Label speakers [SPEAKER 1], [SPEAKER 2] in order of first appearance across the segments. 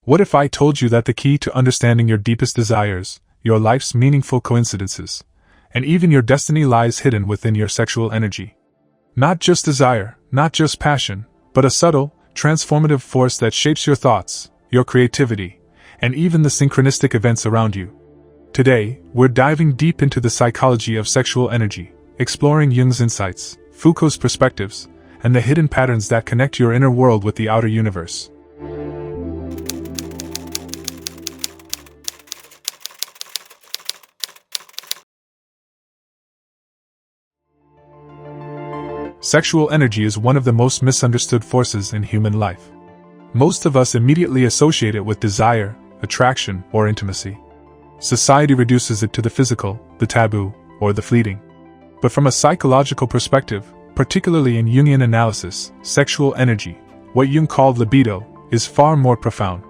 [SPEAKER 1] What if I told you that the key to understanding your deepest desires, your life's meaningful coincidences, and even your destiny lies hidden within your sexual energy? Not just desire, not just passion, but a subtle, transformative force that shapes your thoughts, your creativity, and even the synchronistic events around you. Today, we're diving deep into the psychology of sexual energy, exploring Jung's insights, Foucault's perspectives, and the hidden patterns that connect your inner world with the outer universe. Sexual energy is one of the most misunderstood forces in human life. Most of us immediately associate it with desire, attraction, or intimacy. Society reduces it to the physical, the taboo, or the fleeting. But from a psychological perspective, particularly in Jungian analysis, sexual energy, what Jung called libido, is far more profound.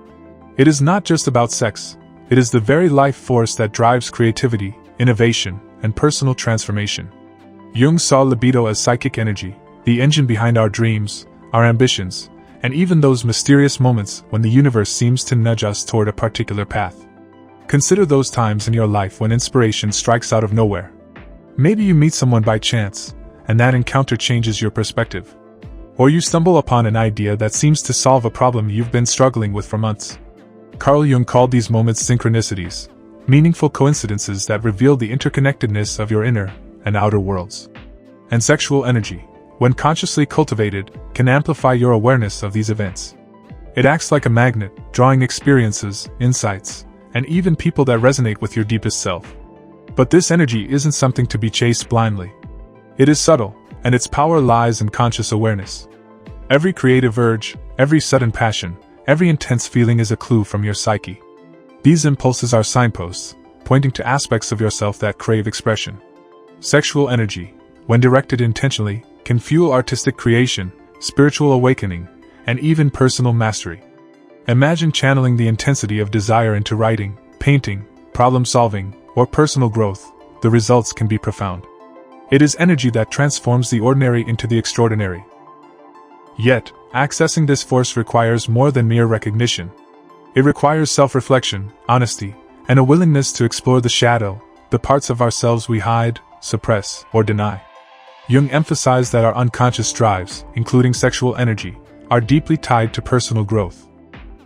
[SPEAKER 1] It is not just about sex, it is the very life force that drives creativity, innovation, and personal transformation. Jung saw libido as psychic energy, the engine behind our dreams, our ambitions, and even those mysterious moments when the universe seems to nudge us toward a particular path. Consider those times in your life when inspiration strikes out of nowhere. Maybe you meet someone by chance, and that encounter changes your perspective. Or you stumble upon an idea that seems to solve a problem you've been struggling with for months. Carl Jung called these moments synchronicities, meaningful coincidences that reveal the interconnectedness of your inner and outer worlds. And sexual energy, when consciously cultivated, can amplify your awareness of these events. It acts like a magnet, drawing experiences, insights, and even people that resonate with your deepest self. But this energy isn't something to be chased blindly. It is subtle, and its power lies in conscious awareness. Every creative urge, every sudden passion, every intense feeling is a clue from your psyche. These impulses are signposts, pointing to aspects of yourself that crave expression. Sexual energy, when directed intentionally, can fuel artistic creation, spiritual awakening, and even personal mastery. Imagine channeling the intensity of desire into writing, painting, problem-solving, or personal growth. The results can be profound. It is energy that transforms the ordinary into the extraordinary. Yet, accessing this force requires more than mere recognition. It requires self-reflection, honesty, and a willingness to explore the shadow, the parts of ourselves we hide, suppress, or deny. Jung emphasized that our unconscious drives, including sexual energy, are deeply tied to personal growth.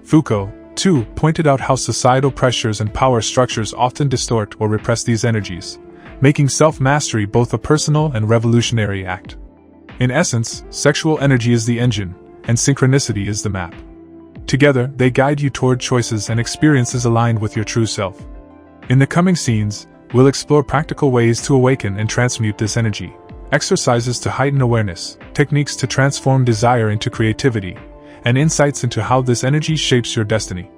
[SPEAKER 1] Foucault, too, pointed out how societal pressures and power structures often distort or repress these energies, making self-mastery both a personal and revolutionary act. In essence, sexual energy is the engine, and synchronicity is the map. Together, they guide you toward choices and experiences aligned with your true self. In the coming scenes, we'll explore practical ways to awaken and transmute this energy, exercises to heighten awareness, techniques to transform desire into creativity, and insights into how this energy shapes your destiny.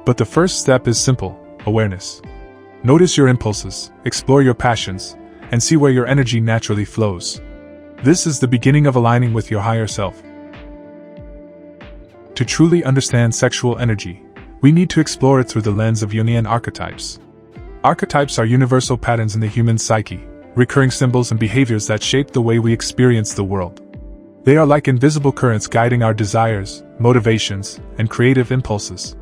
[SPEAKER 1] But the first step is simple: awareness. Notice your impulses, explore your passions, and see where your energy naturally flows. This is the beginning of aligning with your higher self. To truly understand sexual energy, we need to explore it through the lens of Jungian archetypes. Archetypes are universal patterns in the human psyche, recurring symbols and behaviors that shape the way we experience the world. They are like invisible currents guiding our desires, motivations, and creative impulses.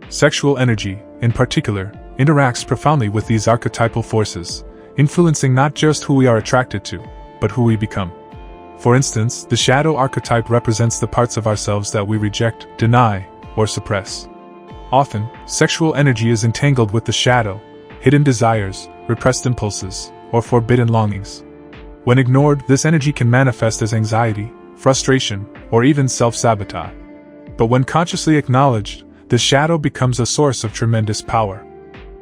[SPEAKER 1] Sexual energy, in particular, interacts profoundly with these archetypal forces, influencing not just who we are attracted to, but who we become. For instance, the shadow archetype represents the parts of ourselves that we reject, deny, or suppress. Often, sexual energy is entangled with the shadow, hidden desires, repressed impulses, or forbidden longings. When ignored, this energy can manifest as anxiety, frustration, or even self-sabotage. But when consciously acknowledged, the shadow becomes a source of tremendous power.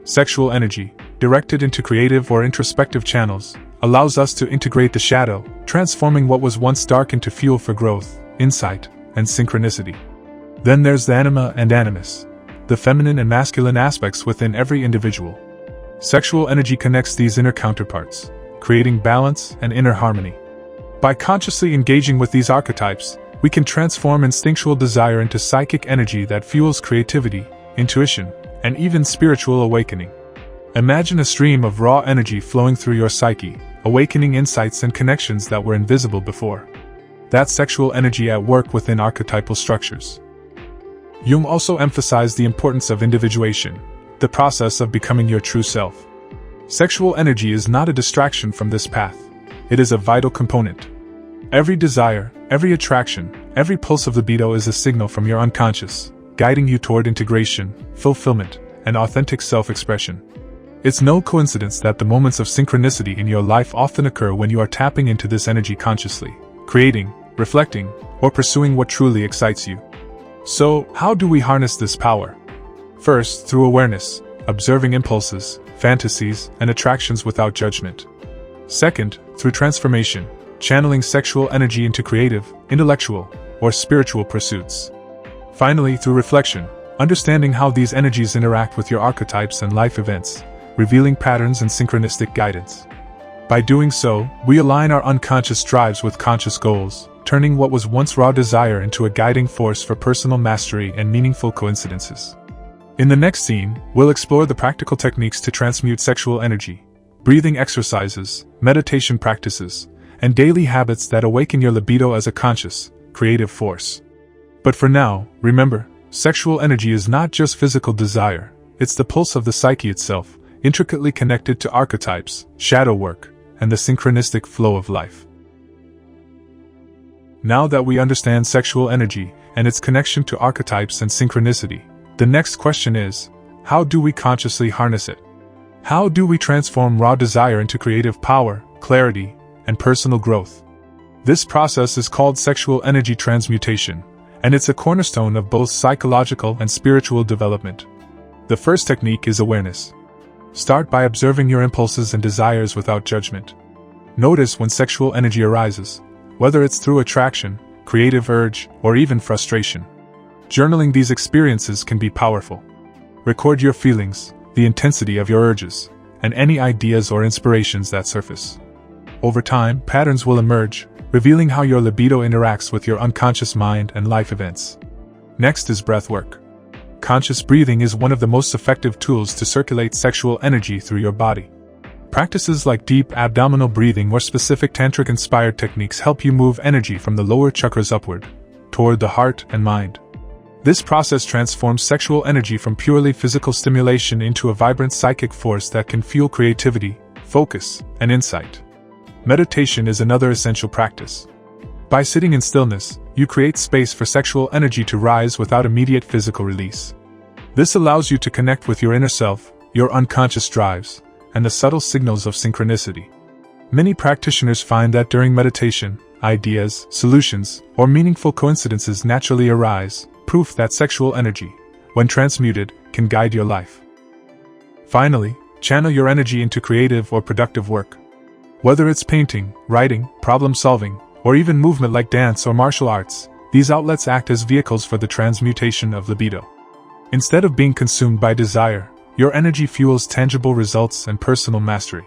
[SPEAKER 1] Sexual energy, directed into creative or introspective channels, allows us to integrate the shadow, transforming what was once dark into fuel for growth, insight, and synchronicity. Then there's the anima and animus, the feminine and masculine aspects within every individual. Sexual energy connects these inner counterparts, creating balance and inner harmony. By consciously engaging with these archetypes, we can transform instinctual desire into psychic energy that fuels creativity, intuition, and even spiritual awakening. Imagine a stream of raw energy flowing through your psyche, awakening insights and connections that were invisible before. That's sexual energy at work within archetypal structures. Jung also emphasized the importance of individuation, the process of becoming your true self. Sexual energy is not a distraction from this path. It is a vital component. Every desire, every attraction, every pulse of libido is a signal from your unconscious, guiding you toward integration, fulfillment, and authentic self-expression. It's no coincidence that the moments of synchronicity in your life often occur when you are tapping into this energy consciously, creating, reflecting, or pursuing what truly excites you. So, how do we harness this power? First, through awareness, observing impulses, fantasies, and attractions without judgment. Second, through transformation, channeling sexual energy into creative, intellectual, or spiritual pursuits. Finally, through reflection, understanding how these energies interact with your archetypes and life events, revealing patterns and synchronistic guidance. By doing so, we align our unconscious drives with conscious goals, turning what was once raw desire into a guiding force for personal mastery and meaningful coincidences. In the next scene, we'll explore the practical techniques to transmute sexual energy, breathing exercises, meditation practices, and daily habits that awaken your libido as a conscious, creative force. But for now, remember, sexual energy is not just physical desire, it's the pulse of the psyche itself, intricately connected to archetypes, shadow work, and the synchronistic flow of life. Now that we understand sexual energy and its connection to archetypes and synchronicity, the next question is, how do we consciously harness it? How do we transform raw desire into creative power, clarity, and personal growth? This process is called sexual energy transmutation, and it's a cornerstone of both psychological and spiritual development. The first technique is awareness. Start by observing your impulses and desires without judgment. Notice when sexual energy arises, whether it's through attraction, creative urge, or even frustration. Journaling these experiences can be powerful. Record your feelings, the intensity of your urges, and any ideas or inspirations that surface. Over time, patterns will emerge, revealing how your libido interacts with your unconscious mind and life events. Next is breathwork. Conscious breathing is one of the most effective tools to circulate sexual energy through your body. Practices like deep abdominal breathing or specific tantric-inspired techniques help you move energy from the lower chakras upward, toward the heart and mind. This process transforms sexual energy from purely physical stimulation into a vibrant psychic force that can fuel creativity, focus, and insight. Meditation is another essential practice. By sitting in stillness, you create space for sexual energy to rise without immediate physical release. This allows you to connect with your inner self, your unconscious drives, and the subtle signals of synchronicity. Many practitioners find that during meditation, ideas, solutions, or meaningful coincidences naturally arise, proof that sexual energy, when transmuted, can guide your life. Finally, channel your energy into creative or productive work. Whether it's painting, writing, problem-solving, or even movement like dance or martial arts, these outlets act as vehicles for the transmutation of libido. Instead of being consumed by desire, your energy fuels tangible results and personal mastery.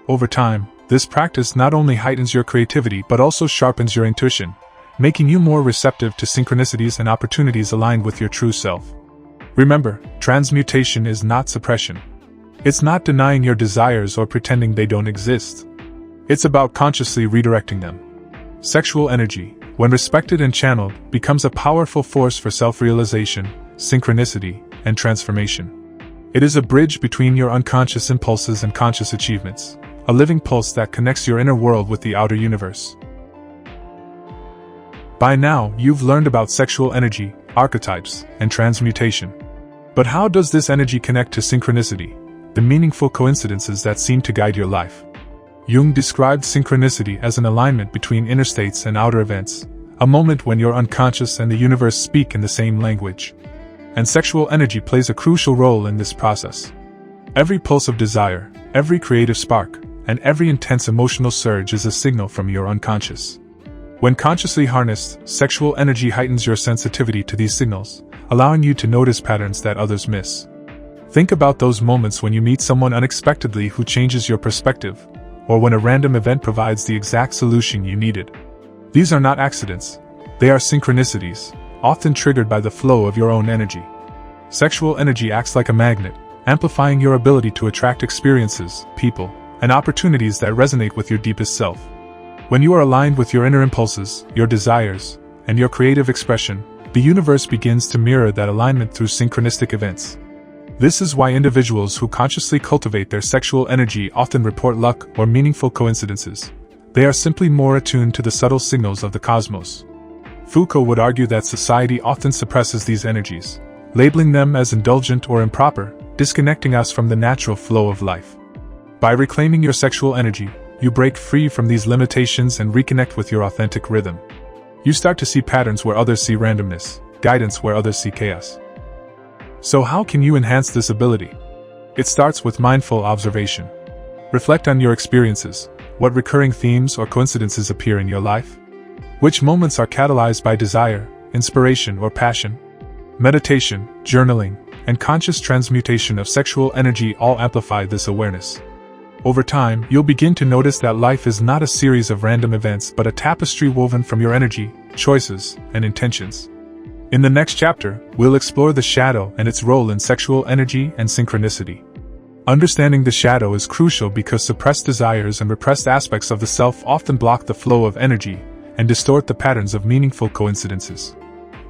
[SPEAKER 1] Over time, this practice not only heightens your creativity but also sharpens your intuition, making you more receptive to synchronicities and opportunities aligned with your true self. Remember, transmutation is not suppression. It's not denying your desires or pretending they don't exist. It's about consciously redirecting them. Sexual energy, when respected and channeled, becomes a powerful force for self-realization, synchronicity, and transformation. It is a bridge between your unconscious impulses and conscious achievements, a living pulse that connects your inner world with the outer universe. By now, you've learned about sexual energy, archetypes, and transmutation. But how does this energy connect to synchronicity, the meaningful coincidences that seem to guide your life? Jung described synchronicity as an alignment between inner states and outer events, a moment when your unconscious and the universe speak in the same language. And sexual energy plays a crucial role in this process. Every pulse of desire, every creative spark, and every intense emotional surge is a signal from your unconscious. When consciously harnessed, sexual energy heightens your sensitivity to these signals, allowing you to notice patterns that others miss. Think about those moments when you meet someone unexpectedly who changes your perspective, or when a random event provides the exact solution you needed. These are not accidents, they are synchronicities, often triggered by the flow of your own energy. Sexual energy acts like a magnet, amplifying your ability to attract experiences, people, and opportunities that resonate with your deepest self. When you are aligned with your inner impulses, your desires, and your creative expression, the universe begins to mirror that alignment through synchronistic events. This is why individuals who consciously cultivate their sexual energy often report luck or meaningful coincidences. They are simply more attuned to the subtle signals of the cosmos. Foucault would argue that society often suppresses these energies, labeling them as indulgent or improper, disconnecting us from the natural flow of life. By reclaiming your sexual energy, you break free from these limitations and reconnect with your authentic rhythm. You start to see patterns where others see randomness, guidance where others see chaos. So how can you enhance this ability? It starts with mindful observation. Reflect on your experiences. What recurring themes or coincidences appear in your life? Which moments are catalyzed by desire, inspiration, or passion? Meditation, journaling, and conscious transmutation of sexual energy all amplify this awareness. Over time, you'll begin to notice that life is not a series of random events but a tapestry woven from your energy, choices, and intentions. In the next chapter, we'll explore the shadow and its role in sexual energy and synchronicity. Understanding the shadow is crucial because suppressed desires and repressed aspects of the self often block the flow of energy and distort the patterns of meaningful coincidences.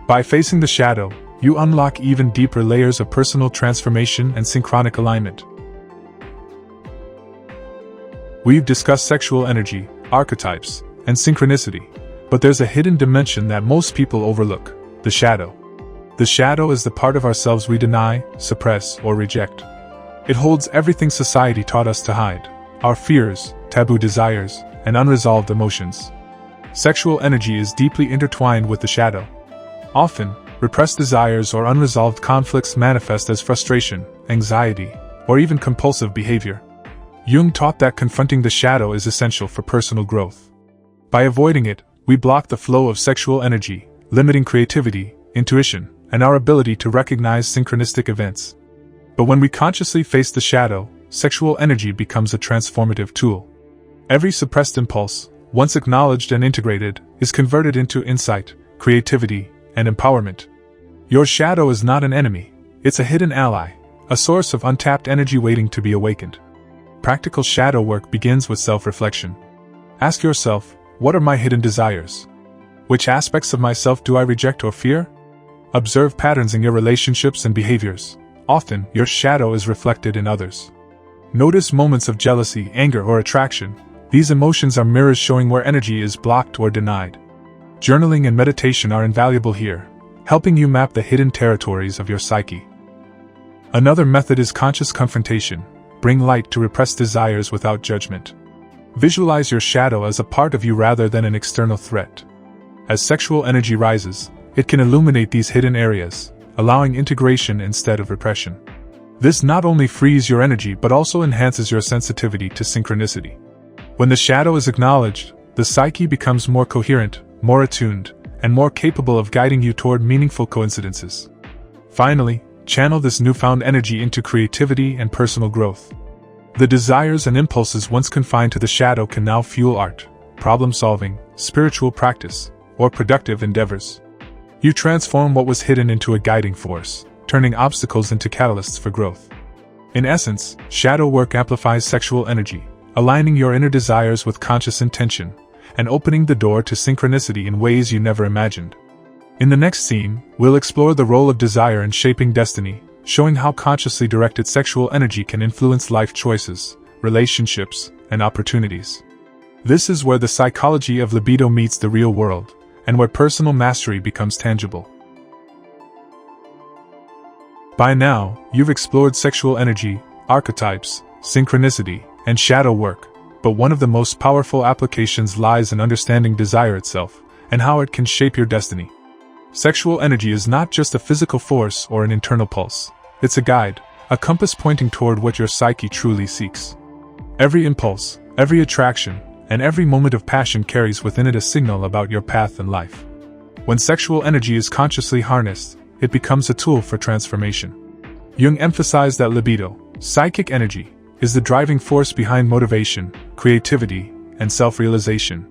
[SPEAKER 1] By facing the shadow, you unlock even deeper layers of personal transformation and synchronic alignment. We've discussed sexual energy, archetypes, and synchronicity, but there's a hidden dimension that most people overlook: the shadow. The shadow is the part of ourselves we deny, suppress, or reject. It holds everything society taught us to hide: our fears, taboo desires, and unresolved emotions. Sexual energy is deeply intertwined with the shadow. Often, repressed desires or unresolved conflicts manifest as frustration, anxiety, or even compulsive behavior. Jung taught that confronting the shadow is essential for personal growth. By avoiding it, we block the flow of sexual energy, limiting creativity, intuition, and our ability to recognize synchronistic events. But when we consciously face the shadow, sexual energy becomes a transformative tool. Every suppressed impulse, once acknowledged and integrated, is converted into insight, creativity, and empowerment. Your shadow is not an enemy, it's a hidden ally, a source of untapped energy waiting to be awakened. Practical shadow work begins with self-reflection. Ask yourself, what are my hidden desires? Which aspects of myself do I reject or fear? Observe patterns in your relationships and behaviors. Often, your shadow is reflected in others. Notice moments of jealousy, anger, or attraction. These emotions are mirrors showing where energy is blocked or denied. Journaling and meditation are invaluable here, helping you map the hidden territories of your psyche. Another method is conscious confrontation. Bring light to repressed desires without judgment. Visualize your shadow as a part of you rather than an external threat. As sexual energy rises, it can illuminate these hidden areas, allowing integration instead of repression. This not only frees your energy but also enhances your sensitivity to synchronicity. When the shadow is acknowledged, the psyche becomes more coherent, more attuned, and more capable of guiding you toward meaningful coincidences. Finally, channel this newfound energy into creativity and personal growth. The desires and impulses once confined to the shadow can now fuel art, problem-solving, spiritual practice, or productive endeavors. You transform what was hidden into a guiding force, turning obstacles into catalysts for growth. In essence, shadow work amplifies sexual energy, aligning your inner desires with conscious intention, and opening the door to synchronicity in ways you never imagined. In the next scene, we'll explore the role of desire in shaping destiny, showing how consciously directed sexual energy can influence life choices, relationships, and opportunities. This is where the psychology of libido meets the real world, and where personal mastery becomes tangible. By now, you've explored sexual energy, archetypes, synchronicity, and shadow work, but one of the most powerful applications lies in understanding desire itself, and how it can shape your destiny. Sexual energy is not just a physical force or an internal pulse. It's a guide, a compass pointing toward what your psyche truly seeks. Every impulse, every attraction, and every moment of passion carries within it a signal about your path in life. When sexual energy is consciously harnessed, it becomes a tool for transformation. Jung emphasized that libido, psychic energy, is the driving force behind motivation, creativity, and self-realization.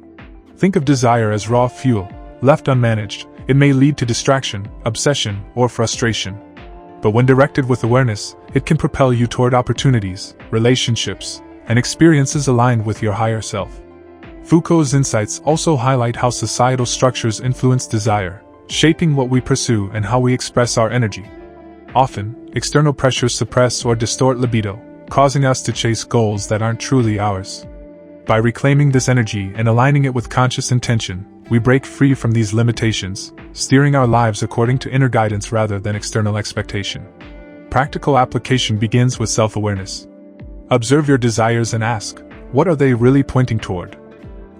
[SPEAKER 1] Think of desire as raw fuel. Left unmanaged, it may lead to distraction, obsession, or frustration. But when directed with awareness, it can propel you toward opportunities, relationships, and experiences aligned with your higher self. Foucault's insights also highlight how societal structures influence desire, shaping what we pursue and how we express our energy. Often, external pressures suppress or distort libido, causing us to chase goals that aren't truly ours. By reclaiming this energy and aligning it with conscious intention, we break free from these limitations, steering our lives according to inner guidance rather than external expectation. Practical application begins with self-awareness. Observe your desires and ask, what are they really pointing toward?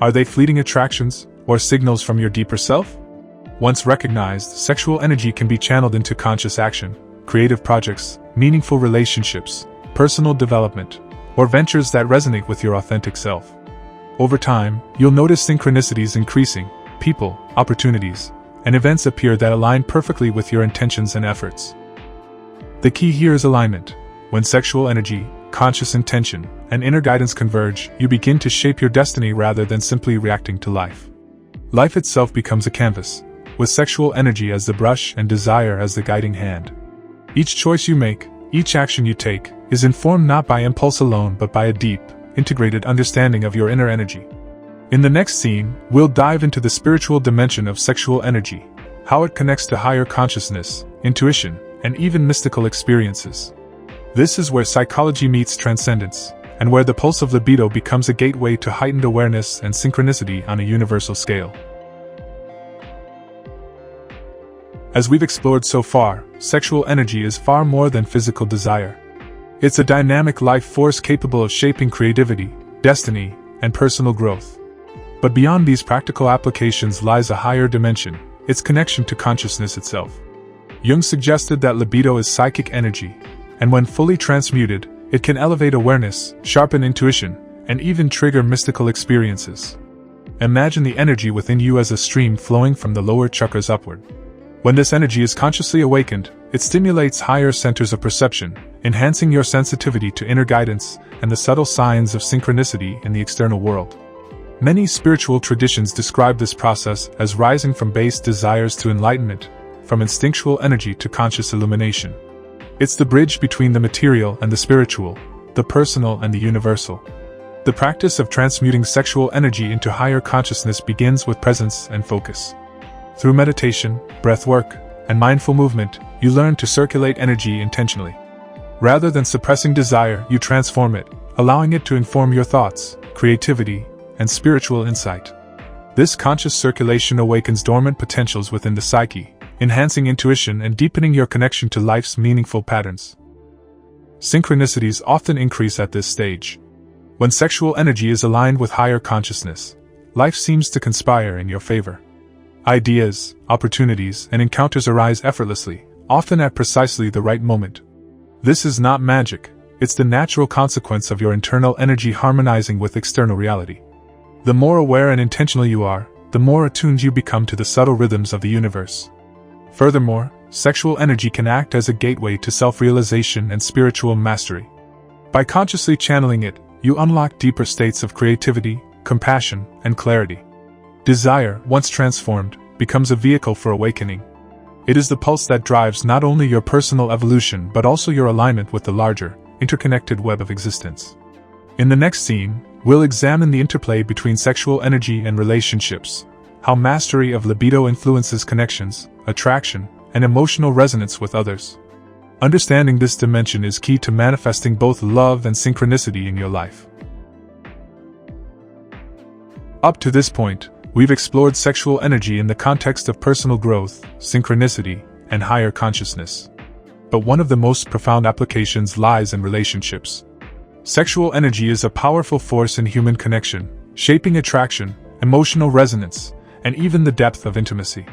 [SPEAKER 1] Are they fleeting attractions, or signals from your deeper self? Once recognized, sexual energy can be channeled into conscious action, creative projects, meaningful relationships, personal development, or ventures that resonate with your authentic self. Over time, you'll notice synchronicities increasing, people, opportunities, and events appear that align perfectly with your intentions and efforts. The key here is alignment. When sexual energy, conscious intention, and inner guidance converge, you begin to shape your destiny rather than simply reacting to life. Life itself becomes a canvas, with sexual energy as the brush and desire as the guiding hand. Each choice you make, each action you take, is informed not by impulse alone but by a deep, integrated understanding of your inner energy. In the next scene, we'll dive into the spiritual dimension of sexual energy, how it connects to higher consciousness, intuition, and even mystical experiences. This is where psychology meets transcendence, and where the pulse of libido becomes a gateway to heightened awareness and synchronicity on a universal scale. As we've explored so far, sexual energy is far more than physical desire. It's a dynamic life force capable of shaping creativity, destiny, and personal growth. But beyond these practical applications lies a higher dimension, its connection to consciousness itself. Jung suggested that libido is psychic energy, and when fully transmuted, it can elevate awareness, sharpen intuition, and even trigger mystical experiences. Imagine the energy within you as a stream flowing from the lower chakras upward. When this energy is consciously awakened, it stimulates higher centers of perception, enhancing your sensitivity to inner guidance and the subtle signs of synchronicity in the external world. Many spiritual traditions describe this process as rising from base desires to enlightenment, from instinctual energy to conscious illumination. It's the bridge between the material and the spiritual, the personal and the universal. The practice of transmuting sexual energy into higher consciousness begins with presence and focus. Through meditation, breathwork, and mindful movement, you learn to circulate energy intentionally. Rather than suppressing desire, you transform it, allowing it to inform your thoughts, creativity, and spiritual insight. This conscious circulation awakens dormant potentials within the psyche, enhancing intuition and deepening your connection to life's meaningful patterns. Synchronicities often increase at this stage. When sexual energy is aligned with higher consciousness, life seems to conspire in your favor. Ideas, opportunities, and encounters arise effortlessly, often at precisely the right moment. This is not magic, it's the natural consequence of your internal energy harmonizing with external reality. The more aware and intentional you are, the more attuned you become to the subtle rhythms of the universe. Furthermore, sexual energy can act as a gateway to self-realization and spiritual mastery. By consciously channeling it, you unlock deeper states of creativity, compassion, and clarity. Desire, once transformed, becomes a vehicle for awakening. It is the pulse that drives not only your personal evolution but also your alignment with the larger, interconnected web of existence. In the next scene, we'll examine the interplay between sexual energy and relationships, how mastery of libido influences connections, attraction, and emotional resonance with others. Understanding this dimension is key to manifesting both love and synchronicity in your life. Up to this point, we've explored sexual energy in the context of personal growth, synchronicity, and higher consciousness. But one of the most profound applications lies in relationships. Sexual energy is a powerful force in human connection, shaping attraction, emotional resonance, and even the depth of intimacy.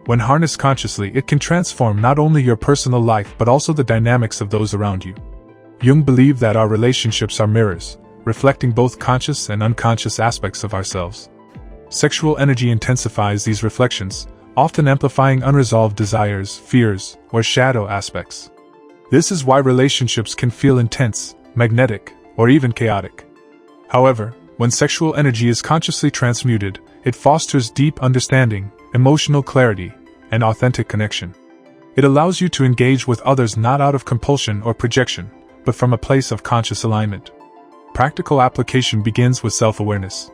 [SPEAKER 1] When harnessed consciously, it can transform not only your personal life but also the dynamics of those around you. Jung believed that our relationships are mirrors, reflecting both conscious and unconscious aspects of ourselves. Sexual energy intensifies these reflections, often amplifying unresolved desires, fears, or shadow aspects. This is why relationships can feel intense, magnetic, or even chaotic. However, when sexual energy is consciously transmuted, it fosters deep understanding, emotional clarity, and authentic connection. It allows you to engage with others not out of compulsion or projection, but from a place of conscious alignment. Practical application begins with self-awareness.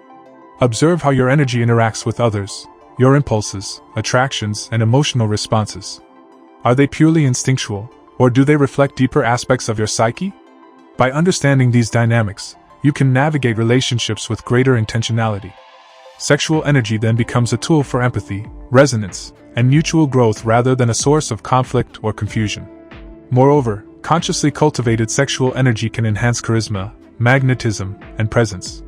[SPEAKER 1] Observe how your energy interacts with others, your impulses, attractions, and emotional responses. Are they purely instinctual, or do they reflect deeper aspects of your psyche? By understanding these dynamics, you can navigate relationships with greater intentionality. Sexual energy then becomes a tool for empathy, resonance, and mutual growth rather than a source of conflict or confusion. Moreover, consciously cultivated sexual energy can enhance charisma, magnetism, and presence.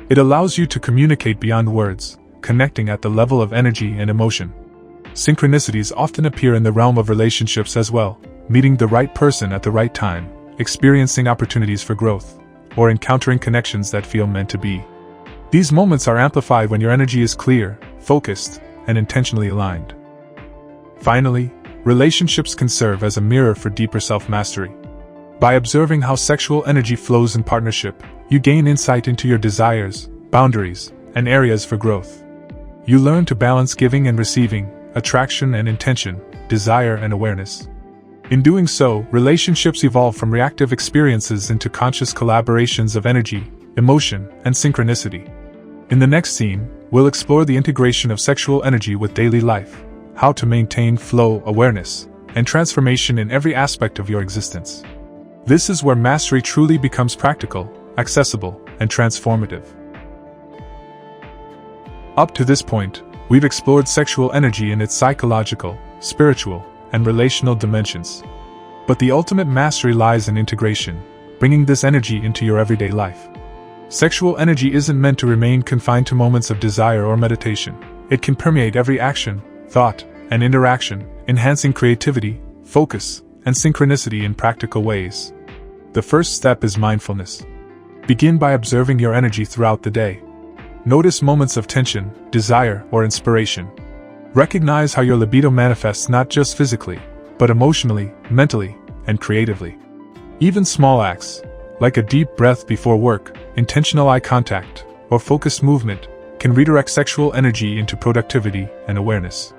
[SPEAKER 1] It allows you to communicate beyond words, connecting at the level of energy and emotion. Synchronicities often appear in the realm of relationships as well, meeting the right person at the right time, experiencing opportunities for growth, or encountering connections that feel meant to be. These moments are amplified when your energy is clear, focused, and intentionally aligned. Finally, relationships can serve as a mirror for deeper self-mastery. By observing how sexual energy flows in partnership, you gain insight into your desires, boundaries, and areas for growth. You learn to balance giving and receiving, attraction and intention, desire and awareness. In doing so, relationships evolve from reactive experiences into conscious collaborations of energy, emotion, and synchronicity. In the next scene, we'll explore the integration of sexual energy with daily life, how to maintain flow, awareness, and transformation in every aspect of your existence. This is where mastery truly becomes practical, accessible, and transformative. Up to this point, we've explored sexual energy in its psychological, spiritual, and relational dimensions. But the ultimate mastery lies in integration, bringing this energy into your everyday life. Sexual energy isn't meant to remain confined to moments of desire or meditation. It can permeate every action, thought, and interaction, enhancing creativity, focus, and synchronicity in practical ways. The first step is mindfulness. Begin by observing your energy throughout the day. Notice moments of tension, desire, or inspiration. Recognize how your libido manifests not just physically, but emotionally, mentally, and creatively. Even small acts, like a deep breath before work, intentional eye contact, or focused movement, can redirect sexual energy into productivity and awareness.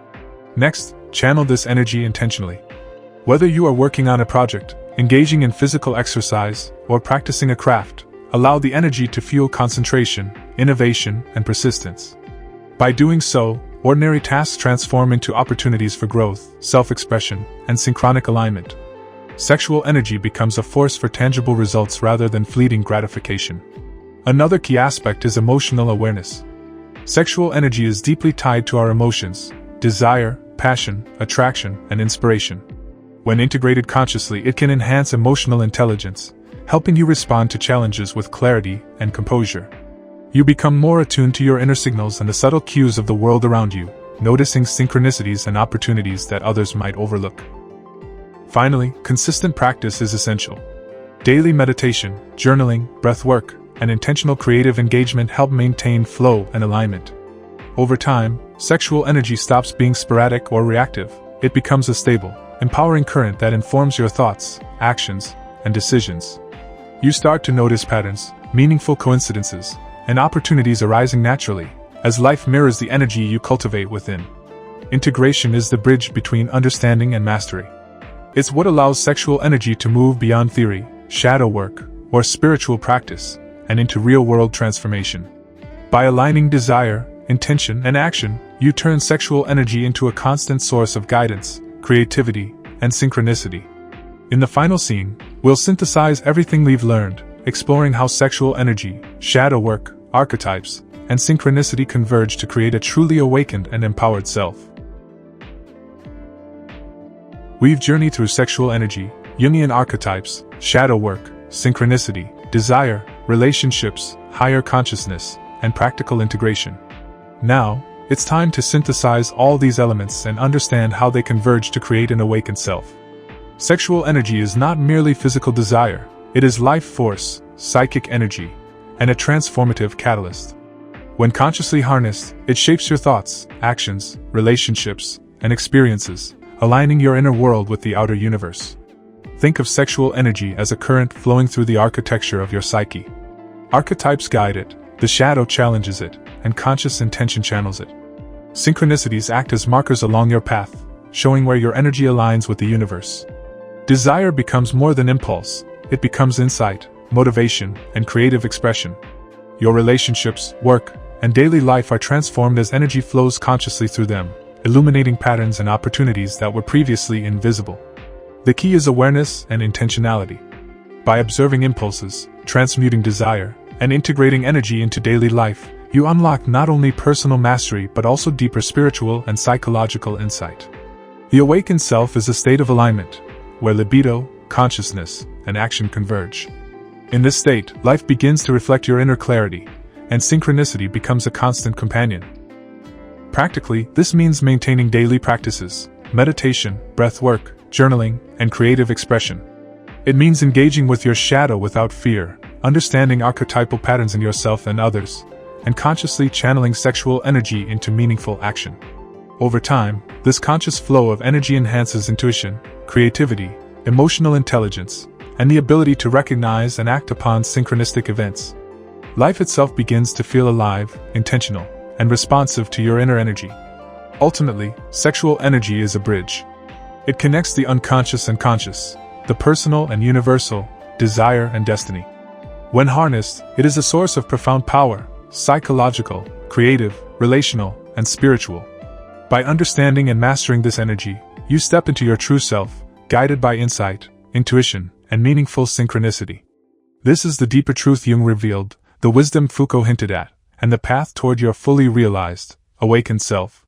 [SPEAKER 1] Next, channel this energy intentionally. Whether you are working on a project, engaging in physical exercise, or practicing a craft, allow the energy to fuel concentration, innovation, and persistence. By doing so, ordinary tasks transform into opportunities for growth, self-expression, and synchronic alignment. Sexual energy becomes a force for tangible results rather than fleeting gratification. Another key aspect is emotional awareness. Sexual energy is deeply tied to our emotions, desire, passion, attraction, and inspiration. When integrated consciously, it can enhance emotional intelligence, helping you respond to challenges with clarity and composure. You become more attuned to your inner signals and the subtle cues of the world around you, noticing synchronicities and opportunities that others might overlook. Finally, consistent practice is essential. Daily meditation, journaling, breathwork, and intentional creative engagement help maintain flow and alignment. Over time, sexual energy stops being sporadic or reactive. It becomes a stable, empowering current that informs your thoughts, actions, and decisions. You start to notice patterns, meaningful coincidences, and opportunities arising naturally, as life mirrors the energy you cultivate within. Integration is the bridge between understanding and mastery. It's what allows sexual energy to move beyond theory, shadow work, or spiritual practice, and into real-world transformation. By aligning desire, intention, and action, you turn sexual energy into a constant source of guidance, creativity, and synchronicity. In the final scene, we'll synthesize everything we've learned, exploring how sexual energy, shadow work, archetypes, and synchronicity converge to create a truly awakened and empowered self. We've journeyed through sexual energy, Jungian archetypes, shadow work, synchronicity, desire, relationships, higher consciousness, and practical integration. Now, it's time to synthesize all these elements and understand how they converge to create an awakened self. Sexual energy is not merely physical desire, it is life force, psychic energy, and a transformative catalyst. When consciously harnessed, it shapes your thoughts, actions, relationships, and experiences, aligning your inner world with the outer universe. Think of sexual energy as a current flowing through the architecture of your psyche. Archetypes guide it, the shadow challenges it, and conscious intention channels it. Synchronicities act as markers along your path, showing where your energy aligns with the universe. Desire becomes more than impulse, it becomes insight, motivation, and creative expression. Your relationships, work, and daily life are transformed as energy flows consciously through them, illuminating patterns and opportunities that were previously invisible. The key is awareness and intentionality. By observing impulses, transmuting desire, and integrating energy into daily life, you unlock not only personal mastery but also deeper spiritual and psychological insight. The awakened self is a state of alignment, where libido, consciousness, and action converge. In this state, life begins to reflect your inner clarity, and synchronicity becomes a constant companion. Practically, this means maintaining daily practices, meditation, breathwork, journaling, and creative expression. It means engaging with your shadow without fear, understanding archetypal patterns in yourself and others, and consciously channeling sexual energy into meaningful action. Over time, this conscious flow of energy enhances intuition, creativity, emotional intelligence, and the ability to recognize and act upon synchronistic events. Life itself begins to feel alive, intentional, and responsive to your inner energy. Ultimately, sexual energy is a bridge. It connects the unconscious and conscious, the personal and universal, desire and destiny. When harnessed, it is a source of profound power, psychological, creative, relational, and spiritual. By understanding and mastering this energy, you step into your true self, guided by insight, intuition, and meaningful synchronicity. This is the deeper truth Jung revealed, the wisdom Foucault hinted at, and the path toward your fully realized, awakened self.